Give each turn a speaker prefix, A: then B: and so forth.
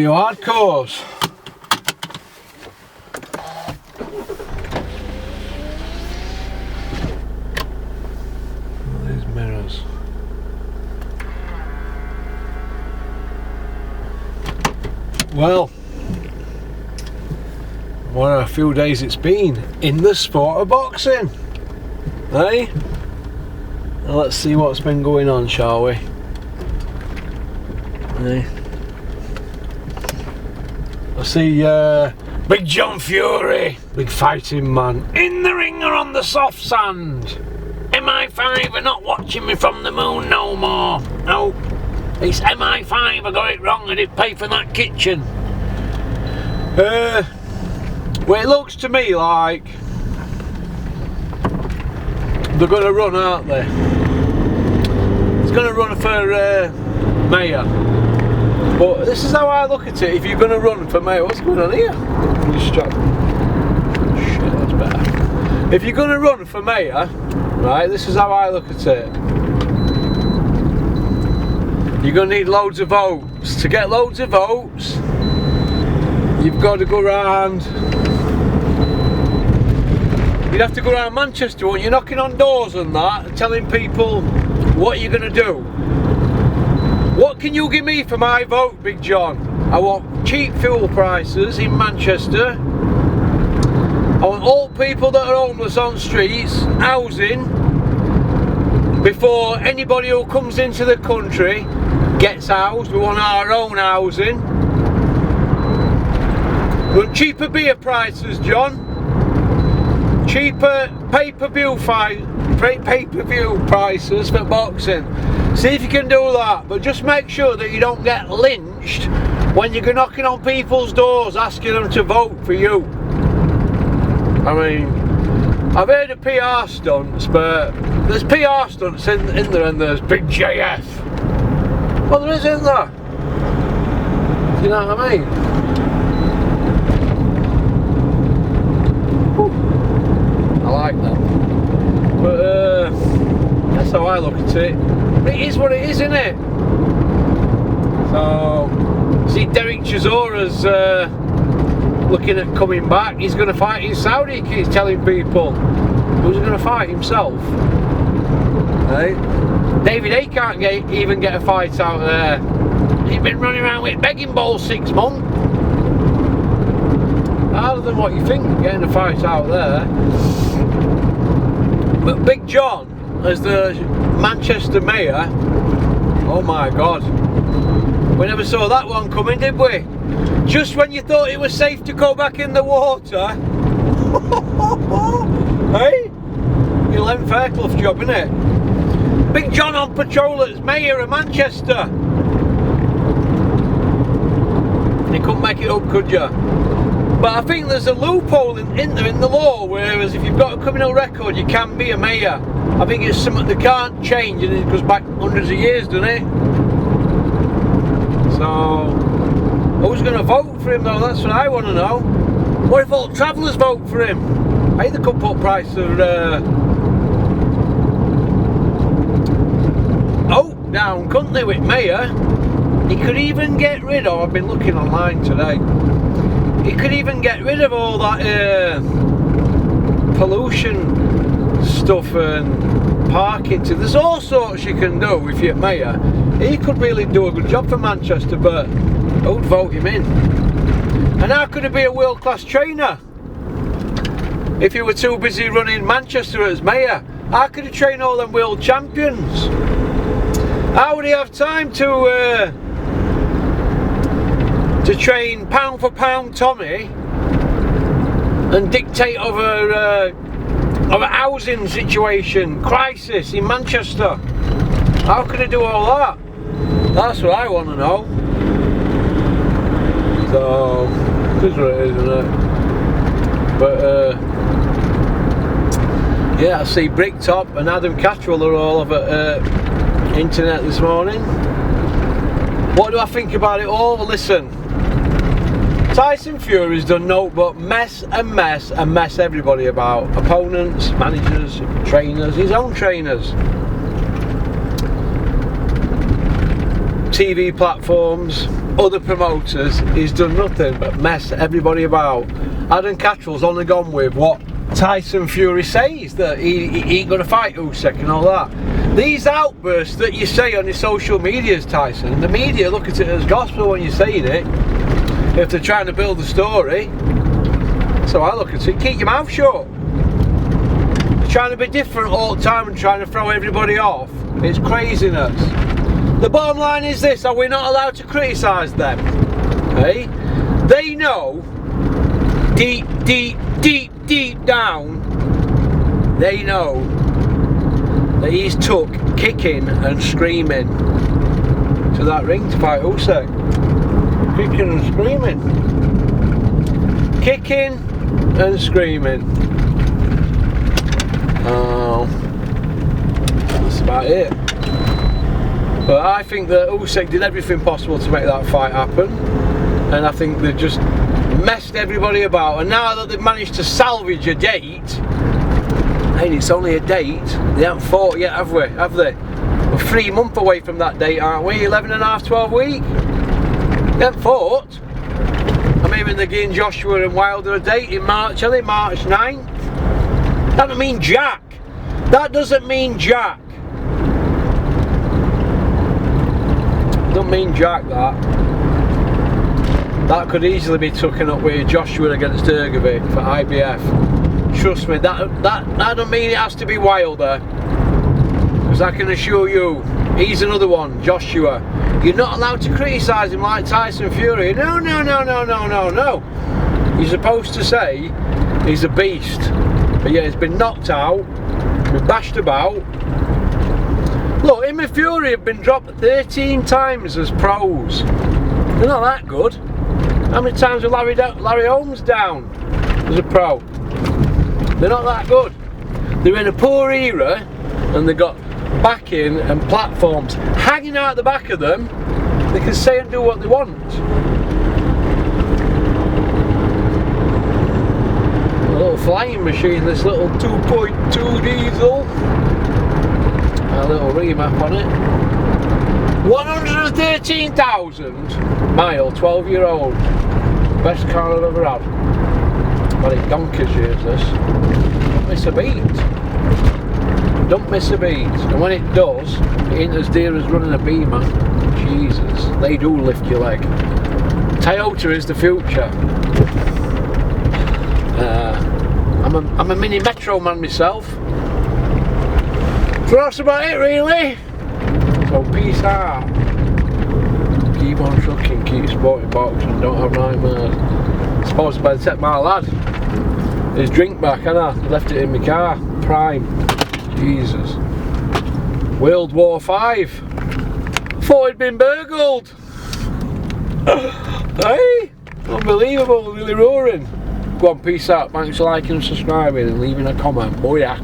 A: you hardcores. These mirrors. Well, what a few days it's been in the sport of boxing, eh? Now let's see what's been going on, shall we? Eh? I see Big John Fury, big fighting man, in the ring or on the soft sand. MI5 are not watching me from the moon no more. No, it's MI5, I got it wrong, I didn't pay for that kitchen. Well, it looks to me like they're going to run, aren't they? It's going to run for mayor. But this is how I look at it. If you're going to run for mayor, what's going on here? Shit, that's better. If you're going to run for mayor, right, this is how I look at it. You're going to need loads of votes. To get loads of votes, you've got to go around. You'd have to go around Manchester, won't you? Knocking on doors and that, and telling people what you're going to do. What can you give me for my vote, Big John? I want cheap fuel prices in Manchester. I want all people that are homeless on streets, housing, before anybody who comes into the country gets housed. We want our own housing. We want cheaper beer prices, John. Cheaper pay-per-view prices for boxing. See if you can do that, but just make sure that you don't get lynched when you're knocking on people's doors asking them to vote for you. I mean, I've heard of PR stunts, but there's PR stunts in there, and there's Big JF. Well, there is, isn't there? Do you know what I mean? Whew. I like that. But that's how I look at it. It is what it is, isn't it? So, see, Derek Chisora's looking at coming back. He's going to fight in Saudi, he's telling people. Who's going to fight himself? Hey? David A can't even get a fight out there. He's been running around with begging balls 6 months. Harder than what you think, getting a fight out there. But Big John, as the Manchester mayor, oh my god, we never saw that one coming, did we? Just when you thought it was safe to go back in the water. Hey? Your Len Fairclough job, innit? Big John on patrol as mayor of Manchester. You couldn't make it up, could you? But I think there's a loophole in there in the law, whereas if you've got a criminal record, you can be a mayor. I think it's something they can't change, and it goes back hundreds of years, doesn't it? So, who's going to vote for him though? That's what I want to know. What if all travellers vote for him? Hey, they could put price of oat down, couldn't they, with mayor? He could even get rid of, I've been looking online today, he could even get rid of all that pollution stuff and parking. There's all sorts you can do if you're mayor. He could really do a good job for Manchester, but who'd vote him in? And how could he be a world-class trainer if he were too busy running Manchester as mayor? How could he train all them world champions? How would he have time to train pound for pound Tommy and dictate over a housing situation, crisis in Manchester? How could he do all that? That's what I want to know. So, this is what it is, isn't it? But, yeah, I see Bricktop and Adam Cattrall are all over internet this morning. What do I think about it all? Listen, Tyson Fury's done no but mess everybody about. Opponents, managers, trainers, his own trainers. TV platforms, other promoters, he's done nothing but mess everybody about. Adam Cattrall's only gone with what Tyson Fury says, that he ain't going to fight Usyk and all that. These outbursts that you say on your social medias, Tyson, the media look at it as gospel when you're saying it, if they're trying to build a story. So I look at it, keep your mouth shut. They're trying to be different all the time and trying to throw everybody off. It's craziness. The bottom line is this: are we not allowed to criticise them? Hey? They know deep down, they know that he's took kicking and screaming to that ring to fight Usyk. Kicking and screaming. Kicking and screaming. That's about it. But I think that Usyk did everything possible to make that fight happen, and I think they've just messed everybody about. And now that they've managed to salvage a date, and it's only a date, they haven't fought yet, have we? Have they? We're 3 months away from that date, aren't we? 11 and a half, 12 weeks. They haven't fought. I'm hearing they're giving Joshua and Wilder a date in March, are they? March 9th. That doesn't mean jack. That doesn't mean jack. Doesn't mean jack, that. That could easily be taken up with Joshua against Dergovic for IBF. Trust me, that don't mean it has to be Wilder. Because I can assure you, he's another one, Joshua. You're not allowed to criticise him like Tyson Fury. No. You're supposed to say he's a beast. But yeah, he's been knocked out, been bashed about. Look, him and Fury have been dropped 13 times as pros. They're not that good. How many times was Larry Holmes down as a pro? They're not that good. They're in a poor era, and they've got backing and platforms hanging out the back of them. They can say and do what they want. A little flying machine, this little 2.2 diesel. A little remap on it. 113,000 mile, 12-year-old. Best car I've ever had. Well, it donkers years, this. Don't miss a beat. Don't miss a beat. And when it does, it ain't as dear as running a Beamer. Jesus, they do lift your leg. Toyota is the future. I'm a mini Metro man myself. So that's about it, really. So peace out. Keep on trucking, keep sporting boxing, don't have nightmares. I suppose I better take my lad his drink back, and I left it in my car. Prime. Jesus. World War V. Thought he'd been burgled. Hey, unbelievable, really roaring. Go on, peace out. Thanks for liking and subscribing and leaving a comment. Booyah.